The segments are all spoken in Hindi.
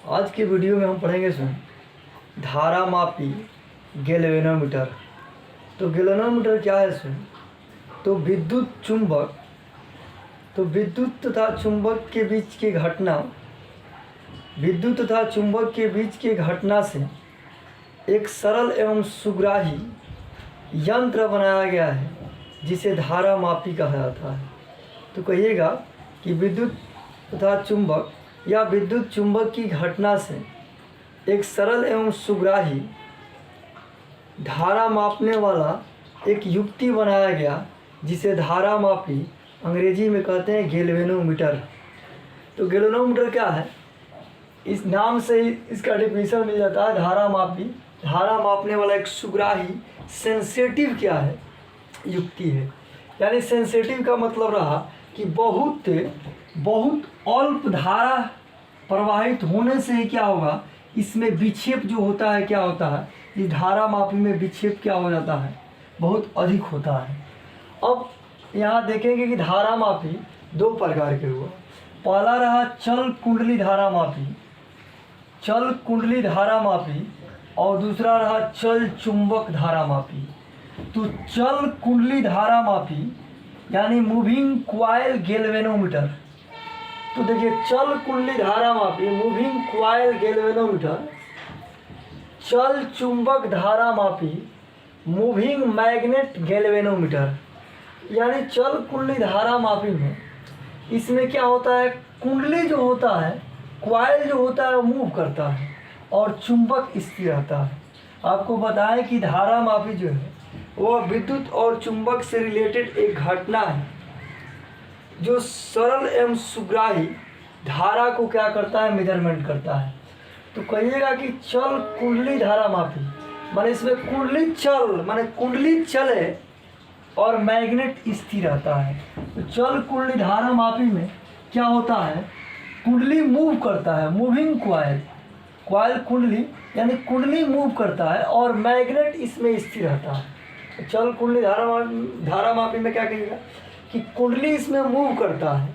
आज के वीडियो में हम पढ़ेंगे धारा मापी गैल्वेनोमीटर। तो गैल्वेनोमीटर क्या है तो विद्युत तथा चुंबक के बीच की घटना से एक सरल एवं सुग्राही यंत्र बनाया गया है जिसे धारा मापी कहा जाता है। तो कहिएगा कि विद्युत तथा चुंबक या विद्युत चुंबक की घटना से एक सरल एवं सुग्राही धारा मापने वाला एक युक्ति बनाया गया जिसे धारा मापी अंग्रेजी में कहते हैं गैल्वेनोमीटर। तो गैल्वेनोमीटर क्या है, इस नाम से ही इसका डेफिनेशन मिल जाता है। धारा मापने वाला एक सुग्राही सेंसेटिव क्या है, युक्ति है। यानी सेंसेटिव का मतलब रहा कि बहुत अल्प धारा प्रवाहित होने से ही क्या होगा, इसमें विक्षेप जो होता है क्या होता है, इस धारा मापी में विक्षेप क्या हो जाता है, बहुत अधिक होता है। अब यहाँ देखेंगे कि धारा मापी दो प्रकार के हुआ। पहला रहा चल कुंडली धारा मापी और दूसरा रहा चल चुंबक धारा मापी। तो चल कुंडली धारा मापी यानी मूविंग क्वाइल गैल्वेनोमीटर। तो देखिए चल कुंडली धारा मापी मूविंग क्वाइल गैल्वेनोमीटर, चल चुंबक धारा मापी मूविंग मैग्नेट गैल्वेनोमीटर। यानी चल कुंडली धारा मापी में इसमें क्या होता है, कुंडली जो होता है, क्वाइल जो होता है वो मूव करता है और चुंबक स्थिर रहता है। आपको बताएं कि धारा मापी जो है वह विद्युत और चुंबक से रिलेटेड एक घटना है जो सरल एवं सुग्राही धारा को क्या करता है, मेजरमेंट करता है। तो कहिएगा कि चल कुंडली धारा मापी माने इसमें कुंडली चले और मैग्नेट स्थिर रहता है। तो चल कुंडली धारा मापी में क्या होता है, कुंडली मूव करता है, मूविंग क्वाइल कुंडली यानी कुंडली मूव करता है और मैग्नेट इसमें स्थिर रहता है। तो चल कुंडली धारा मापी में क्या कहेगा कि कुंडली इसमें मूव करता है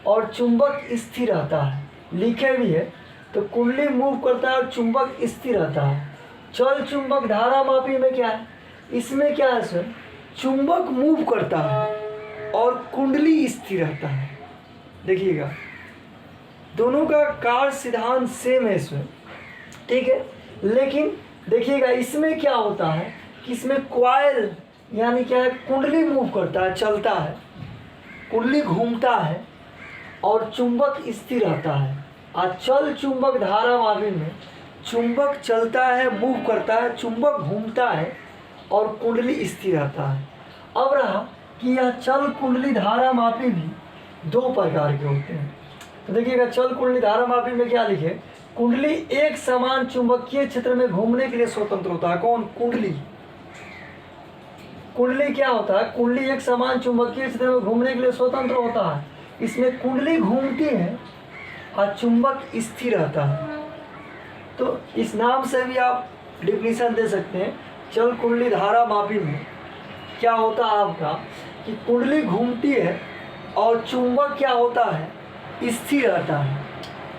और चुंबक स्थिर रहता है। लिखे भी है तो कुंडली मूव करता है और चुंबक स्थिर रहता है। चल चुंबक धारा मापी में क्या है, इसमें क्या है सर, चुंबक मूव करता है और कुंडली स्थिर रहता है। देखिएगा दोनों का कार्य सिद्धांत सेम है इसमें, ठीक है। लेकिन देखिएगा इसमें क्या होता है कि इसमें क्वाइल यानी क्या है, कुंडली मूव करता है, चलता है, कुंडली घूमता है और चुंबक स्थिर रहता है। और चल चुंबक धारा मापी में चुंबक चलता है, मूव करता है, चुंबक घूमता है और कुंडली स्थिर रहता है। अब रहा कि यह चल कुंडली धारा मापी भी दो प्रकार के होते हैं। तो देखिएगा चल कुंडली धारा मापी में क्या लिखे, कुंडली एक समान चुंबकीय क्षेत्र में घूमने के लिए स्वतंत्र होता है। कौन, कुंडली क्या होता है, कुंडली एक समान चुंबकीय क्षेत्र में घूमने के लिए स्वतंत्र होता है। इसमें कुंडली घूमती है और चुंबक स्थिर रहता है। तो इस नाम से भी आप डिफिनीशन दे सकते हैं। चल कुंडली धारा मापी में क्या होता है आपका कि कुंडली घूमती है और चुंबक क्या होता है, स्थिर रहता है।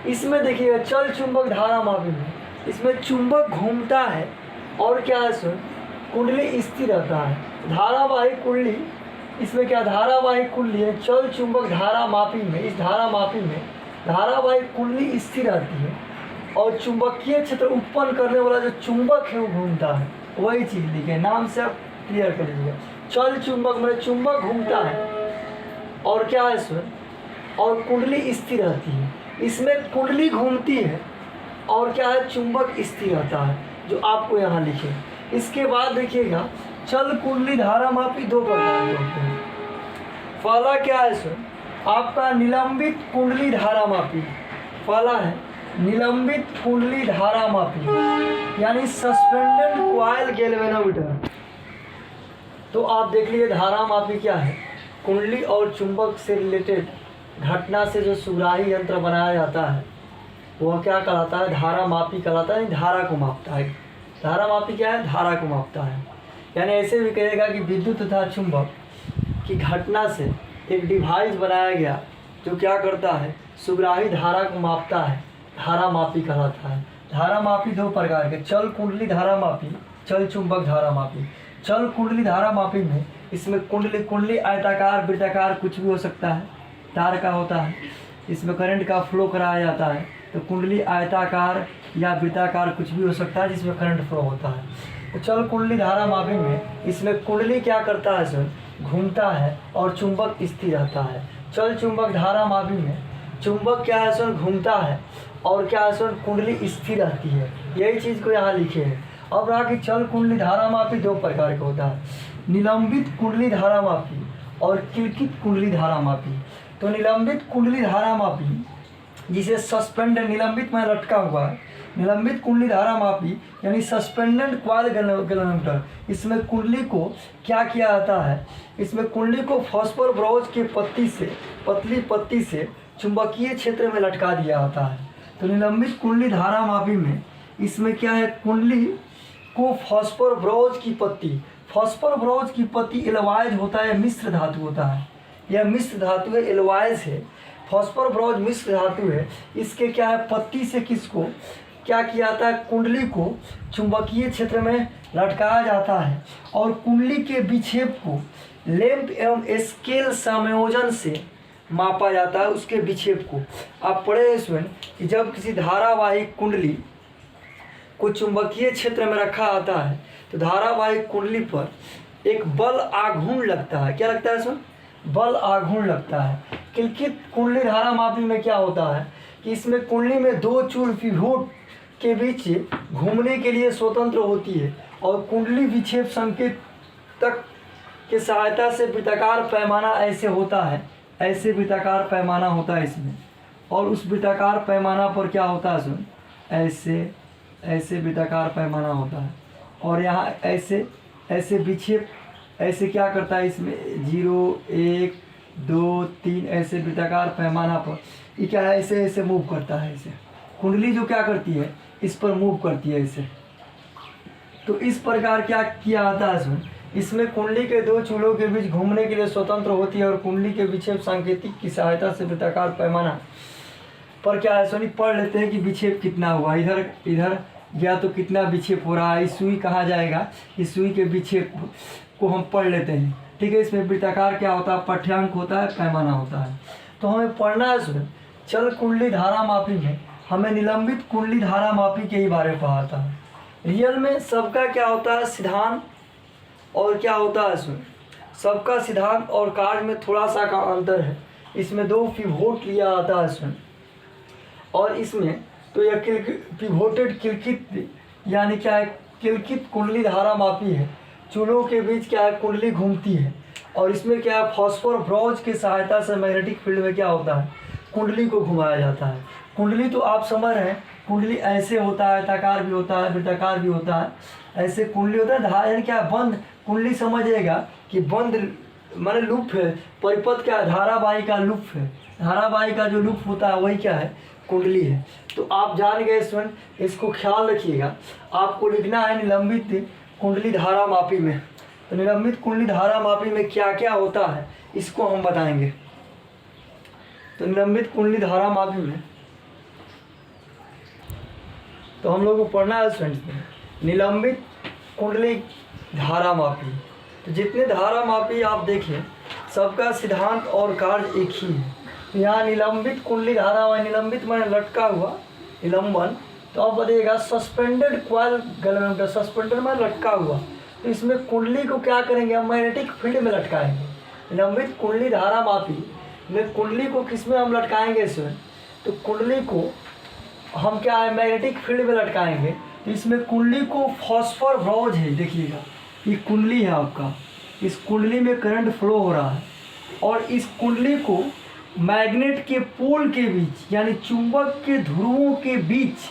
इसमें देखिएगा चल चुंबक धारा मापी में इसमें चुंबक घूमता है और क्या है सर, कुंडली स्थिर रहता है। धारावाहिक कुंडली इसमें क्या, धारावाहिक कुंडली है। चल चुंबक धारा मापी में, इस धारा मापी में धारावाहिक कुंडली स्थिर रहती है और चुंबकीय क्षेत्र उत्पन्न करने वाला जो चुंबक है वो घूमता है। वही चीज़ लिखे, नाम से आप क्लियर कर लीजिएगा। चल चुंबक में चुंबक घूमता है और क्या है सर, और कुंडली स्थिर रहती है। इसमें कुंडली घूमती है और क्या है, चुंबक स्थिर रहता है, जो आपको यहाँ लिखे। इसके बाद देखिएगा चल कुंडली धारा मापी दो प्रकार के होते हैं। पहला क्या है सर, आपका निलंबित कुंडली धारा मापी। पहला है निलंबित कुंडली धारा मापी यानी सस्पेंडेड क्वाइल गैल्वेनोमीटर। तो आप देख लीजिए धारा मापी क्या है, कुंडली और चुंबक से रिलेटेड घटना से जो सुग्राही यंत्र बनाया जाता है वह क्या कहलाता है, धारा मापी कहलाता है। धारा को मापता है। धारा मापी क्या है, धारा को मापता है। यानी ऐसे भी कहेगा कि विद्युत तथा चुंबक की घटना से एक डिवाइस बनाया गया जो क्या करता है, सुग्राही धारा को मापता है धारामापी कहलाता है। धारामापी दो प्रकार के, चल कुंडली धारामापी, चल चुंबक धारामापी। चल कुंडली धारामापी में इसमें कुंडली आयताकार वृत्ताकार कुछ भी हो सकता है, तार का होता है, इसमें करंट का फ्लो कराया जाता है। तो कुंडली आयताकार या वृत्ताकार कुछ भी हो सकता है जिसमें करंट फ्लो होता है। तो चल कुंडली धारामापी में इसमें कुंडली क्या करता है सर, घूमता है और चुंबक स्थिर रहता है। चल चुंबक धारामापी में चुंबक क्या है सर, घूमता है और क्या है सर, कुंडली स्थिर रहती है। यही चीज़ को यहाँ लिखे हैं। अब रहा कि चल कुंडली धारामापी दो प्रकार का होता है, निलंबित कुंडली धारामापी और किलकित कुंडली धारामापी। तो निलंबित कुंडली धारामापी जिसे सस्पेंडेड, निलंबित में लटका हुआ है, निलंबित कुंडली धारामापी यानी सस्पेंडेड क्वाइल गैल्वेनोमीटर, इसमें कुंडली को क्या किया जाता है, इसमें कुंडली को फॉस्फोर ब्रोंज के पत्ती से, पतली पत्ती से चुंबकीय क्षेत्र में लटका दिया जाता है। तो निलंबित कुंडली धारामापी में इसमें क्या है, कुंडली को फॉस्फोर ब्रोंज की पत्ती, फॉस्फोर ब्रोंज की पत्ती एल्वाइज होता है, मिश्र धातु होता है, यह मिश्र धातु है, एल्वाइज है, फॉस्फोर ब्रोंज मिश्र धातु है। इसके क्या है, पत्ती से किसको क्या किया जाता है, कुंडली को चुंबकीय क्षेत्र में लटकाया जाता है और कुंडली के विक्षेप को लैंप एवं स्केल संयोजन से मापा जाता है। उसके विक्षेप को आप पढ़े इसमें कि जब किसी धारावाहिक कुंडली को चुंबकीय क्षेत्र में रखा जाता है तो धारावाहिक कुंडली पर एक बल आघूर्ण लगता है। क्या लगता है इसमें, बल आघूर्ण लगता है। किलकित कुंडली धारामापी में क्या होता है कि इसमें कुंडली में दो चूड़ पिवोट के बीच घूमने के लिए स्वतंत्र होती है और कुंडली विक्षेप संकेत तक के सहायता से वृत्ताकार पैमाना ऐसे होता है, ऐसे वृत्ताकार पैमाना होता है इसमें, और उस वृत्ताकार पैमाना पर क्या होता है सुन, ऐसे ऐसे वृत्ताकार पैमाना होता है और यहाँ ऐसे ऐसे विक्षेप ऐसे क्या करता है इसमें 0 1 2 3 ऐसे वृत्ताकार पैमाना पर ये क्या है, ऐसे ऐसे मूव करता है। ऐसे कुंडली जो क्या करती है, इस पर मूव करती है ऐसे। तो इस प्रकार क्या किया जाता है इसमें, इसमें कुंडली के दो चूल्हों के बीच घूमने के लिए स्वतंत्र होती है और कुंडली के विक्षेप सांकेतिक की सहायता से वृत्ताकार पैमाना पर क्या है सोनी पढ़ लेते हैं कि विक्षेप कितना हुआ, इधर इधर गया तो कितना विक्षेप हो रहा है, इस सुई कहाँ जाएगा, इस सुई के विक्षेप को हम पढ़ लेते हैं। ठीक है, इसमें वृत्ताकार क्या होता है, पाठ्यांक होता है, पैमाना होता है। तो हमें पढ़ना है इसमें चल कुंडली धारामापी में हमें निलंबित कुंडली धारामापी के ही बारे में पढ़ा था। रियल में सबका क्या होता है, सिद्धांत और क्या होता है इसमें, सबका सिद्धांत और कार्य में थोड़ा सा का अंतर है। इसमें दो पिवोट लिया आता है इसमें, और इसमें तो यह पिवोटेड किलकित यानी क्या है, किलकित कुंडली धारामापी है। चूल्हों के बीच क्या है, कुंडली घूमती है और इसमें क्या है, फॉस्फोर ब्रोंज की सहायता से मैग्नेटिक फील्ड में क्या होता है, कुंडली को घुमाया जाता है। कुंडली तो आप समझ रहे हैं, कुंडली ऐसे होता है, आयताकार भी होता है, वृत्ताकार भी होता है, ऐसे कुंडली होता है। धारा यानी क्या, बंद कुंडली समझिएगा कि बंद माने लूप है, परिपथ क्या है, धारावाही का लूप है, धारावाही का जो लूप होता है वही क्या है, कुंडली है। तो आप जान गए स्टूडेंट, इसको ख्याल रखिएगा। आपको लिखना है निलंबित कुंडली धारामापी में। तो निलंबित कुंडली धारामापी में क्या क्या होता है इसको हम बताएंगे। तो निलंबित कुंडली धारामापी में तो हम लोग को पढ़ना है स्टूडेंट्स निलंबित कुंडली धारामापी। तो जितने धारामापी आप देखें सबका सिद्धांत और कार्य एक ही है। तो यहाँ निलंबित कुंडली धारामापी, निलंबित मैंने लटका हुआ, निलंबन। तो आप बताइएगा सस्पेंडेड क्वाइल गैल्वेनोमीटर, सस्पेंडेड में लटका हुआ। तो इसमें कुंडली को क्या करेंगे, हम मैग्नेटिक फील्ड में लटकाएंगे। निलंबित कुंडली धारामापी में कुंडली को किस में हम लटकाएंगे इसमें, तो कुंडली को हम क्या है, मैग्नेटिक फील्ड में लटकाएंगे। तो इसमें कुंडली को फॉस्फोर ब्रोंज है, देखिएगा ये कुंडली है आपका, इस कुंडली में करंट फ्लो हो रहा है और इस कुंडली को मैग्नेट के पोल के बीच यानी चुंबक के ध्रुवों के बीच,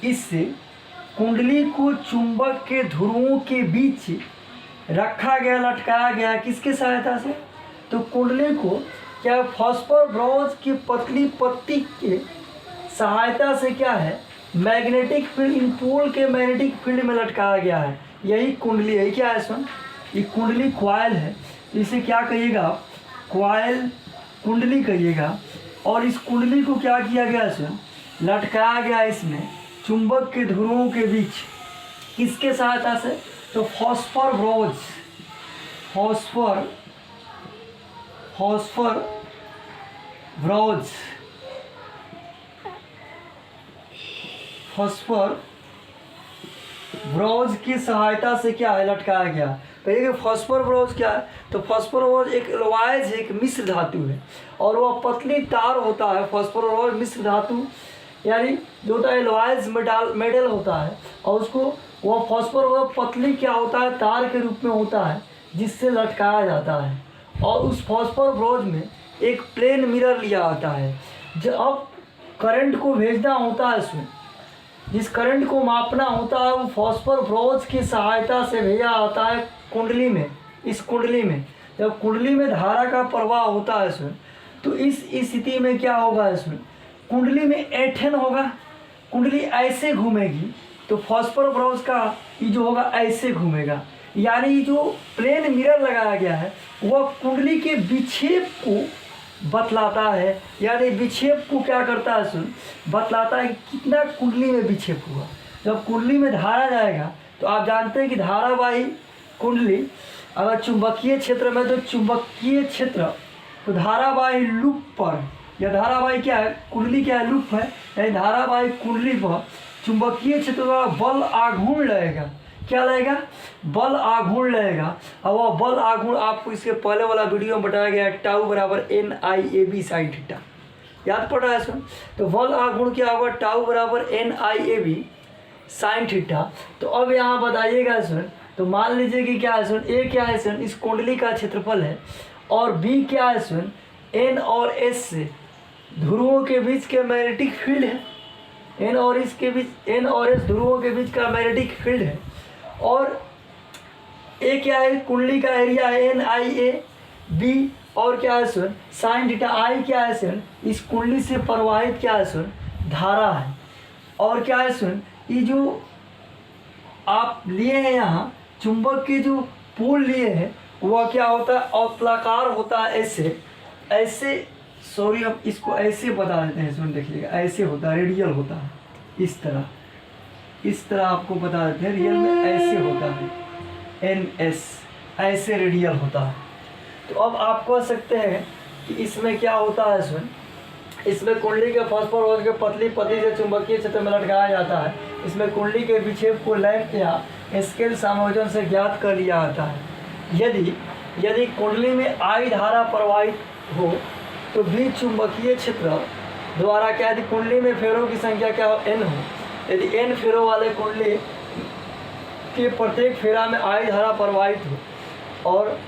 इससे कुंडली को चुंबक के ध्रुवों के बीच रखा गया, लटकाया गया। किसके सहायता से, तो कुंडली को क्या फॉस्फोर ब्रोंज की पतली पत्ती के सहायता से क्या है, मैग्नेटिक फील्ड, इन पोल के मैग्नेटिक फील्ड में लटकाया गया है। यही कुंडली है। क्या है सुन, ये कुंडली क्वाइल है। इसे क्या कहिएगा, क्वाइल कुंडली कहिएगा। और इस कुंडली को क्या किया गया सुन, लटकाया गया इसमें चुंबक के ध्रुवों के बीच किसके सहायता से? तो phosphor bronze, phosphor bronze, phosphor bronze की सहायता से क्या है लटकाया गया। कहिए फॉस्फर ब्रोज क्या है? तो फॉस्फर ब्रोज एक एलॉयज है, एक मिश्र धातु है और वह पतली तार होता है। फॉस्फर ब्रोज मिश्र धातु यानी जो होता है एलॉयज मेटल होता है और उसको वह फॉस्फर ब्रोज पतली क्या होता है? तार के रूप में होता है जिससे लटकाया जाता है। और उस फॉस्फर ब्रोज में एक प्लेन मिरर लिया आता है। जब अब करंट को भेजना होता है उसमें, जिस करंट को मापना होता है वो फॉस्फर ब्रोज की सहायता से भेजा आता है कुंडली में। इस कुंडली में जब कुंडली में धारा का प्रवाह होता है इसमें, तो इस स्थिति में क्या होगा? इसमें कुंडली में ऐंठन होगा, कुंडली ऐसे घूमेगी तो फॉस्फर ब्रोज का ये जो होगा ऐसे घूमेगा। यानी जो प्लेन मिरर लगाया गया है वह कुंडली के विक्षेप को बतलाता है। यानी विक्षेप को क्या करता है? सुन बतलाता है कि कितना कुंडली में विक्षेप हुआ। जब कुंडली में धारा जाएगा तो आप जानते हैं कि धारावाही कुंडली अगर चुंबकीय क्षेत्र में, तो चुंबकीय क्षेत्र तो धारावाही लूप पर, या धारावाही क्या है? कुंडली क्या है? लूप है। यानी धारावाही कुंडली पर चुंबकीय क्षेत्र द्वारा बल आघूर्ण लगेगा। क्या लगेगा? बल आघूर्ण लगेगा। और वह बल आघूर्ण आपको इसके पहले वाला वीडियो में बताया गया है, टाउ बराबर NIAB साइन थीटा। याद पड़ रहा है इसमें? तो बल आघूर्ण क्या होगा? टाउ बराबर NIAB साइन थीटा। तो अब यहाँ बताइएगा इसमें, तो मान लीजिए कि क्या है इसमें? ए क्या है इसमें? इस कुंडली का क्षेत्रफल है और बी क्या है इसमें? N और S से ध्रुवों के बीच के मैग्नेटिक फील्ड है। N और S ध्रुवों के बीच का मैग्नेटिक फील्ड है। और ए क्या है? कुंडली का एरिया है NIAB और क्या है सर? Sine theta. आई क्या है सर? इस कुंडली से प्रवाहित क्या है सर? धारा है। और क्या है सर? ये जो आप लिए हैं यहाँ चुंबक के जो पोल लिए हैं वह क्या होता है? अवतलाकार होता है। ऐसे सॉरी हम इसको ऐसे बता देते हैं। सुन देखिएगा, ऐसे होता है, रेडियल होता है। इस तरह आपको बता देते हैं, रियल में ऐसे होता है। NS ऐसे रेडियल होता है। तो अब आप कह सकते हैं कि इसमें क्या होता है? इसमें कुंडली के फॉस्फर ब्रोज के पतली से चुंबकीय क्षेत्र में लटकाया जाता है। इसमें कुंडली के विक्षेप को लैंप या स्केल समायोजन से ज्ञात कर लिया जाता है। यदि कुंडली में I धारा प्रवाहित हो तो भी चुंबकीय क्षेत्र द्वारा क्या? यदि कुंडली में फेरों की संख्या क्या हो? N हो। यदि N फेरों वाले कुंडली के प्रत्येक फेरा में I धारा प्रवाहित हो और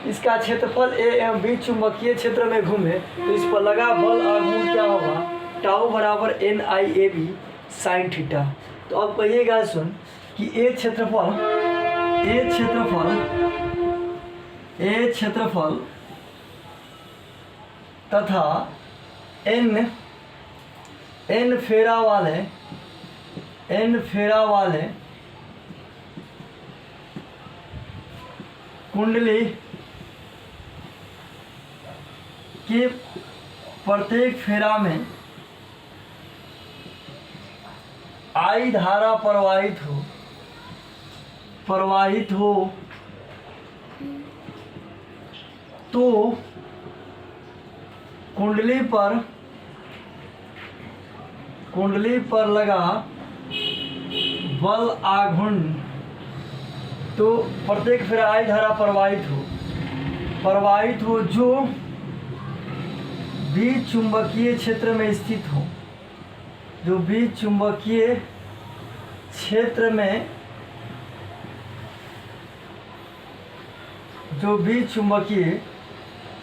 इसका क्षेत्रफल A एवं B चुंबकीय क्षेत्र में घूमे तो इस पर लगा बल आघूर्ण क्या होगा? टाउ बराबर NIAB साइन थीटा। तो अब कहिएगा सुन कि A क्षेत्रफल तथा N फेरा वाले कुंडली के प्रत्येक फेरा में I धारा प्रवाहित हो तो कुंडली पर लगा बल आघूर्ण, तो प्रत्येक फेरा I धारा प्रवाहित हो जो भी चुंबकीय क्षेत्र में स्थित हो, जो भी चुंबकीय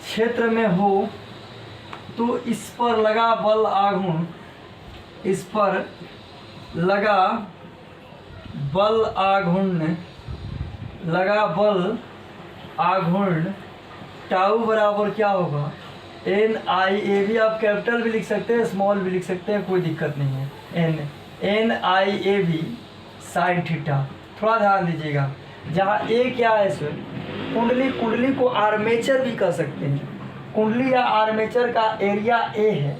क्षेत्र में हो तो इस पर लगा बल आघूर्ण टाउ बराबर क्या होगा? NIAB। आप कैपिटल भी लिख सकते हैं, स्मॉल भी लिख सकते हैं, कोई दिक्कत नहीं है। NIAB sine theta. थोड़ा ध्यान दीजिएगा, जहाँ A क्या है सर? कुंडली को आर्मेचर भी कह सकते हैं। कुंडली या आर्मेचर का एरिया A है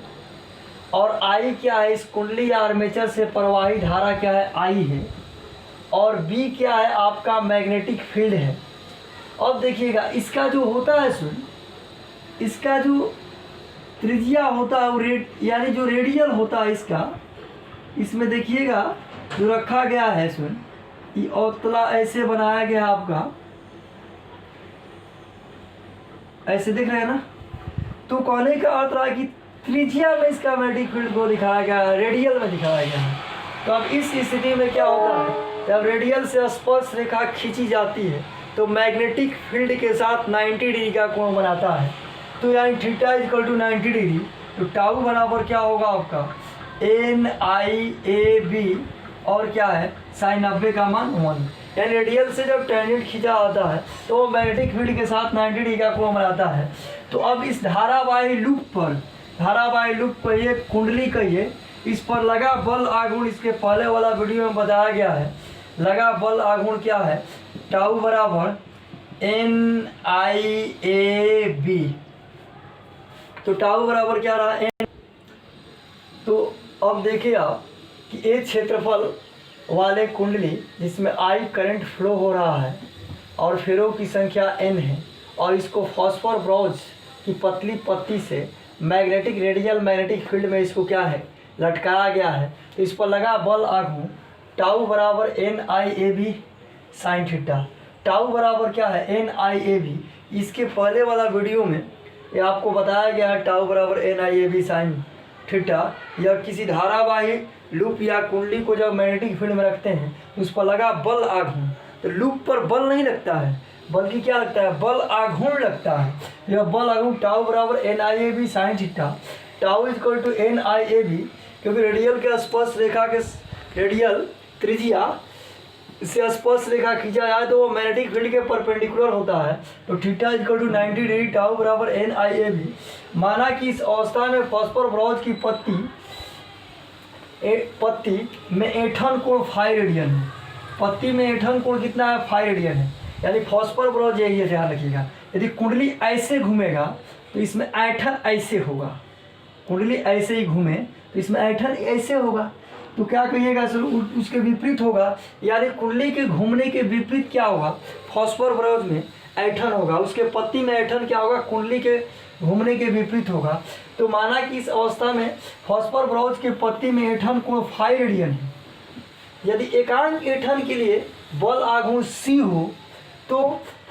और आई क्या है, इस कुंडली या आर्मेचर से प्रवाही धारा क्या है, आई है। और बी क्या है, आपका मैग्नेटिक फील्ड है। अब देखिएगा इसका जो होता है सुन, इसका जो त्रिज्या होता है वो यानी जो रेडियल होता है इसका, इसमें देखिएगा जो रखा गया है सुन, ये औतला ऐसे बनाया गया आपका, ऐसे दिख रहे हैं ना। तो कहने का अर्थ रहा कि त्रिज्या में इसका मैग्नेटिक फील्ड को दिखाया गया है, रेडियल में दिखाया गया है। तो अब इस स्थिति में क्या होता है, जब रेडियल से स्पर्श रेखा खींची जाती है तो मैग्नेटिक फील्ड के साथ 90 डिग्री का कोण बनाता है। तो यानी थीटा इक्वल टू 90 डिग्री, तो टाउ बराबर क्या होगा आपका NIAB, और क्या है साइन 90 का मान 1। यानी रेडियल से जब टेंजेंट खींचा आता है तो वो मैग्नेटिक फील्ड के साथ 90 डिग्री का कोण बनाता है। तो अब इस धारावाही लूप पर ये कुंडली कहिए, इस पर लगा बल आघूर्ण, इसके पहले वाला वीडियो में बताया गया है, लगा बल आघूर्ण क्या है, टाउ बराबर NIAB। तो टाउ बराबर क्या रहा, N। तो अब देखिए आप कि एक क्षेत्रफल वाले कुंडली जिसमें I करंट फ्लो हो रहा है और फेरों की संख्या N है, और इसको फॉस्फोर ब्रोंज की पतली पत्ती से मैग्नेटिक रेडियल मैग्नेटिक फील्ड में इसको क्या है लटकाया गया है। तो इस पर लगा बल आघूर्ण टाउ बराबर NIAB साइन थीटा। टाउ बराबर क्या है NIAB। इसके पहले वाला वीडियो में ये आपको बताया गया है टाउ बराबर NIAB साइन थीटा। या किसी धारावाही लूप या कुंडली को जब मैग्नेटिक फील्ड में रखते हैं उस पर लगा बल आघूर्ण, तो लूप पर बल नहीं लगता है बल्कि क्या लगता है, बल आघूर्ण लगता है। यह बल आघूर्ण टाउ बराबर NIAB sine theta. Tau equal to NIAB, क्योंकि रेडियल के स्पर्श रेखा के रेडियल त्रिज्या से स्पर्श रेखा खींचा जाए तो वो मैग्नेटिक फील्ड के परपेंडिकुलर होता है। तो theta equal to 90 degree, tau बराबर NIAB। माना कि इस अवस्था में फॉस्फोर ब्रोंज की पत्ती में ऐंठन कोण फाई रेडियन है। पत्ती में ऐंठन कोण कितना है, फाई रेडियन है। यानी फॉस्फोर ब्रोंज यही ध्यान रखिएगा, यदि कुंडली ऐसे घूमेगा तो इसमें ऐंठन ऐसे होगा, कुंडली ऐसे ही घूमे तो इसमें ऐंठन ऐसे होगा। तो क्या कहिएगा सर, उसके विपरीत होगा। यानी कुंडली के घूमने के विपरीत क्या होगा, फॉस्फोर ब्रोंज में ऐंठन होगा, उसके पत्ती में ऐंठन क्या होगा, कुंडली के घूमने के विपरीत होगा। तो माना कि इस अवस्था में फॉस्फोर ब्रोंज के पत्ती में ऐंठन कोण फाई रेडियन है। यदि एकांक ऐंठन के लिए बल आघूर्ण C हो तो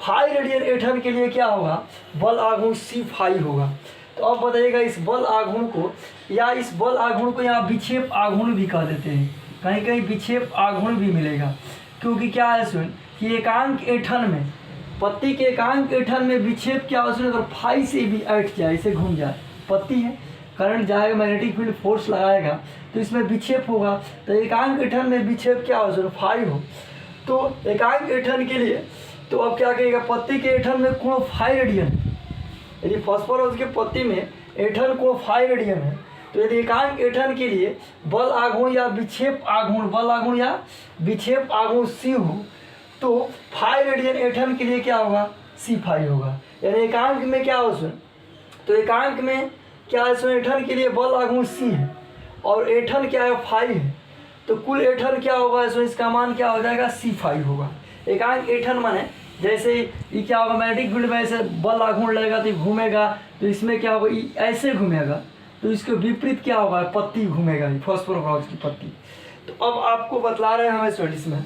फाई रेडियन ऐंठन के लिए क्या होगा, बल आघूर्ण C फाई होगा। तो अब बताइएगा इस बल आघूर्ण को, या इस बल आघूर्ण को यहाँ विक्षेप आघूर्ण भी कह देते हैं, कहीं कहीं विक्षेप आघूर्ण भी मिलेगा। क्योंकि क्या है सुन कि एकांक ऐंठन में, पत्ती के एकांक ऐंठन में विक्षेप क्या हो, अगर फाई से भी ऐंठ जाए, इसे घूम जाए, पत्ती है करंट जाएगा, मैग्नेटिक फील्ड फोर्स लगाएगा तो इसमें विक्षेप होगा। तो एकांक ऐंठन में विक्षेप क्या हो, सर फाई हो। तो एकांक ऐंठन के लिए तो अब क्या कहेगा, पत्ती के ऐंठन में कोण फाई रेडियन, यदि फॉस्फोरस के पत्ती में ऐंठन कोण फाई रेडियन है, तो यदि एकांक ऐंठन के लिए बल आघूर्ण या विक्षेप आघूर्ण, बल आघूर्ण या विक्षेप आघूर्ण C हो तो फाई रेडियन ऐंठन के लिए क्या होगा, C फाई होगा। यानी एकांक में क्या हो सुन, तो एकांक में क्या है सुन, ऐंठन के लिए बल आघूर्ण C है और ऐंठन क्या है, फाई है। तो कुल ऐंठन क्या होगा सुन, इसका मान क्या हो जाएगा, C फाई होगा। एकांक ऐंठन माने जैसे ये क्या होगा, मैग्नेटिक फील्ड में ऐसे बल आघूर्ण लगेगा तो घूमेगा, तो इसमें क्या होगा, ऐसे घूमेगा, तो इसके विपरीत क्या होगा, पत्ती घूमेगा, फॉस्फोर ब्रोंज की पत्ती। तो अब आपको बतला रहे हैं हमें स्टडीज में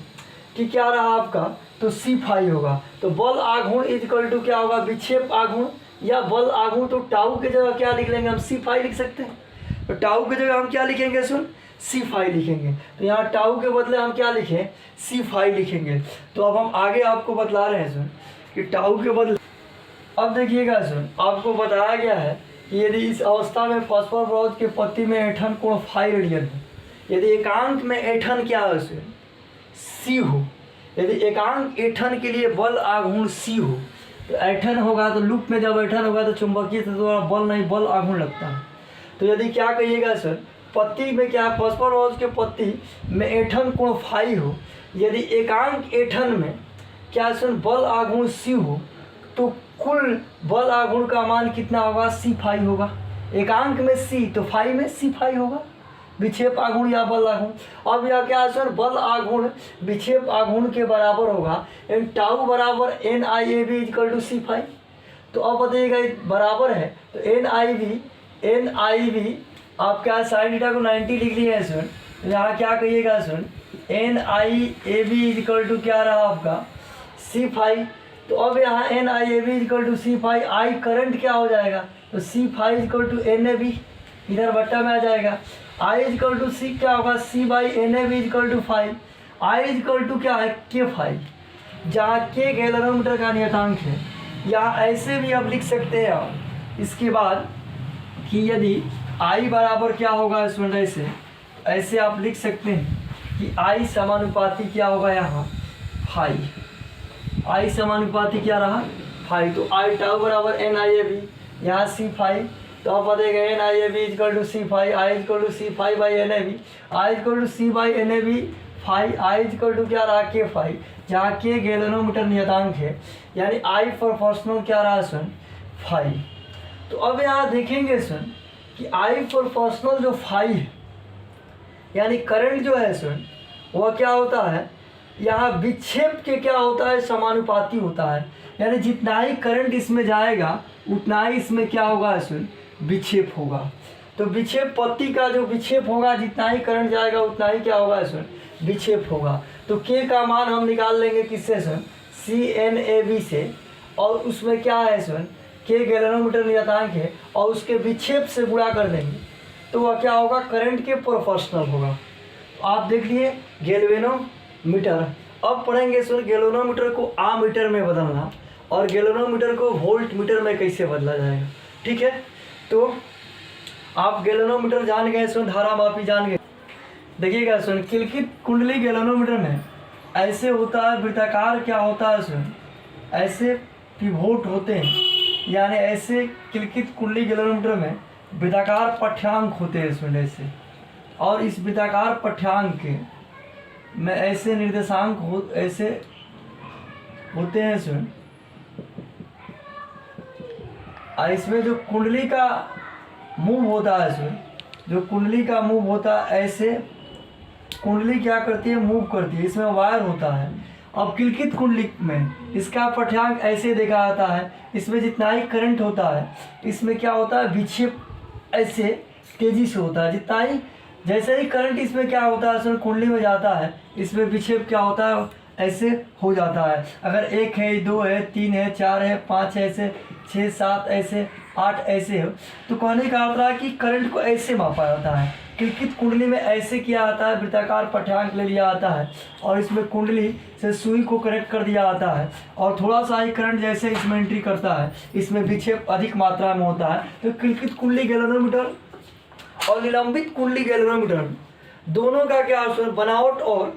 कि क्या रहा आपका, तो C फाई होगा। तो बल आघूर्ण इक्वल टू क्या होगा, विक्षेप आघूर्ण या बल आघूर्ण। तो टाउ की जगह क्या लिख लेंगे हम, C फाई लिख सकते हैं। तो टाउ की जगह हम क्या लिखेंगे सुन, C फाई लिखेंगे। तो यहाँ टाउ के बदले हम क्या लिखें, C फाई लिखेंगे। तो अब हम आगे आपको बतला रहे हैं सुन कि टाउ के बदले, अब देखिएगा सुन, आपको बताया गया है कि यदि इस अवस्था में फॉस्फोर ब्रोंज के पत्ती में ऐंठन कोण फाई रेडियन है, यदि एकांक में ऐंठन क्या है सुन, C हो, यदि एकांक ऐंठन के लिए बल आघूर्ण C हो, तो ऐंठन होगा तो लूप में जब ऐंठन होगा तो चुंबकीय द्वारा बल नहीं, बल आघूर्ण लगता है। तो यदि क्या कहिएगा सर, पत्ती में क्या है, फॉस्फोर ब्रोंज के पत्ती में ऐंठन कोण फाई हो, यदि एकांक ऐंठन में क्या सुन बल आघूर्ण C हो तो कुल बल आघूर्ण का मान कितना होगा, C फाई होगा। एकांक में सी तो फाई में सी फाई होगा, विक्षेप आघूर्ण या बल आघूर्ण। अब यह क्या है सर, बल आघूर्ण विक्षेप आघूर्ण के बराबर होगा एन टाउ बराबर N I A B equal to C phi. तो अब बताइएगा ये बराबर है तो एन आई वी आप क्या साइन थीटा को 90 लिख लिए हैं सर, यहाँ क्या कहिएगा sir, N I A B equal to क्या रहा आपका सी फाई। तो अब यहाँ N I A B equal to C phi, I current क्या हो जाएगा तो C phi equal to N A B, इधर बट्टा में आ जाएगा। आई इक्वल टू सी क्या होगा, C by N A B equal to five, I equal to क्या है के फाइव, जहाँ के गैलोनोमीटर का नियतांक है। या ऐसे भी आप लिख सकते हैं आप इसके बाद कि यदि आई बराबर क्या होगा स्टूडेंट, ऐसे आप लिख सकते हैं कि आई समानुपाती क्या होगा यहाँ फाई, आई समानुपाती क्या रहा फाई। तो आई टाउ बराबर एन आई ए बी, यहाँ सी फाई, तो आप बताएगा N I A B equal to C phi, I equal to C phi by N A B, I equal to C by N A B phi, I equal to क्या रहा के फाई, जहाँ के गैलोनोमीटर नियतांक है, यानी आई प्रोपोर्शनल क्या रहा सुन फाई। तो अब यहाँ देखेंगे सुन कि आई प्रोपोर्शनल जो फाई है यानी करंट जो है सुन वह क्या होता है, यहाँ विक्षेप के क्या होता है समानुपाती होता है, यानी जितना ही करंट इसमें जाएगा उतना ही इसमें क्या होगा सुन विक्षेप होगा। तो विक्षेप पत्ती का जो विक्षेप होगा, जितना ही करंट जाएगा उतना ही क्या होगा सुन विक्षेप होगा। तो के का मान हम निकाल लेंगे किससे सुन, सी एन ए बी से, और उसमें क्या है सुन के गैलोनोमीटर नियतांक है, और उसके विक्षेप से गुणा कर देंगे तो वह क्या होगा करंट के प्रोपोर्शनल होगा। आप देख लिए गैल्वेनोमीटर। अब पढ़ेंगे सुन गैल्वेनोमीटर को आमीटर में बदलना और गैल्वेनोमीटर को वोल्ट मीटर में कैसे बदला जाएगा। ठीक है, तो आप गैल्वेनोमीटर जान गए सुन, धारा मापी जान गए। देखिएगा सुन किलकित कुंडली गैल्वेनोमीटर में ऐसे होता है, वृत्ताकार क्या होता है सुन, ऐसे पिवोट होते हैं, यानी ऐसे किलकित कुंडली गैल्वेनोमीटर में वृत्ताकार पठ्यांक होते हैं सुन ऐसे, और इस वृत्ताकार पठ्यांक के में ऐसे निर्देशांक ऐसे होते हैं सुन। और इसमें जो कुंडली का मूव होता है सुन, जो कुंडली का मूव होता है ऐसे, कुंडली क्या करती है मूव करती है, इसमें वायर होता है। अब किलकित कुंडली में इसका पठ्यांक ऐसे देखा जाता है, इसमें जितना ही करंट होता है इसमें क्या होता है विक्षेप ऐसे तेजी से होता है, जितना ही जैसे ही करंट इसमें क्या होता है सुन कुंडली में जाता है इसमें विक्षेप क्या होता है ऐसे हो जाता है। अगर 1 है 2 है 3 है 4 है 5 है ऐसे 6 7 ऐसे 8 ऐसे हो, तो कहने का अर्थ है कि करंट को ऐसे मापा जाता है। किलकित कुंडली में ऐसे किया जाता है, वृत्ताकार पठ्यांक ले लिया जाता है और इसमें कुंडली से सुई को कनेक्ट कर दिया जाता है, और थोड़ा सा ही करंट जैसे इसमें एंट्री करता है इसमें विक्षेप अधिक मात्रा में होता है। तो किलकित कुंडली गैल्वेनोमीटर और निलंबित कुंडली गैल्वेनोमीटर दोनों का क्या बनावट और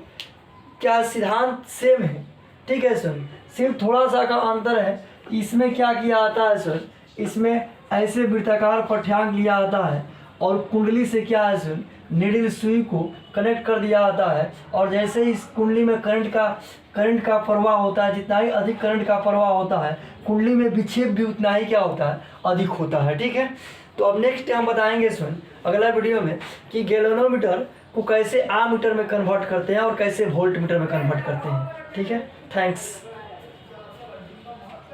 क्या सिद्धांत सेम है। ठीक है सर, सिर्फ थोड़ा सा का अंतर है। इसमें क्या किया जाता है सर, इसमें ऐसे वृत्ताकार पठ्यांक लिया जाता है और कुंडली से क्या है सर निडिल सुई को कनेक्ट कर दिया जाता है, और जैसे ही इस कुंडली में करंट का प्रवाह होता है, जितना ही अधिक करंट का प्रवाह होता है कुंडली में विक्षेप भी उतना ही क्या होता है अधिक होता है। ठीक है, तो अब नेक्स्ट हम बताएंगे सुन अगला वीडियो में कि गैल्वेनोमीटर को कैसे आमीटर में कन्वर्ट करते हैं और कैसे वोल्ट मीटर में कन्वर्ट करते हैं। ठीक है, थैंक्स।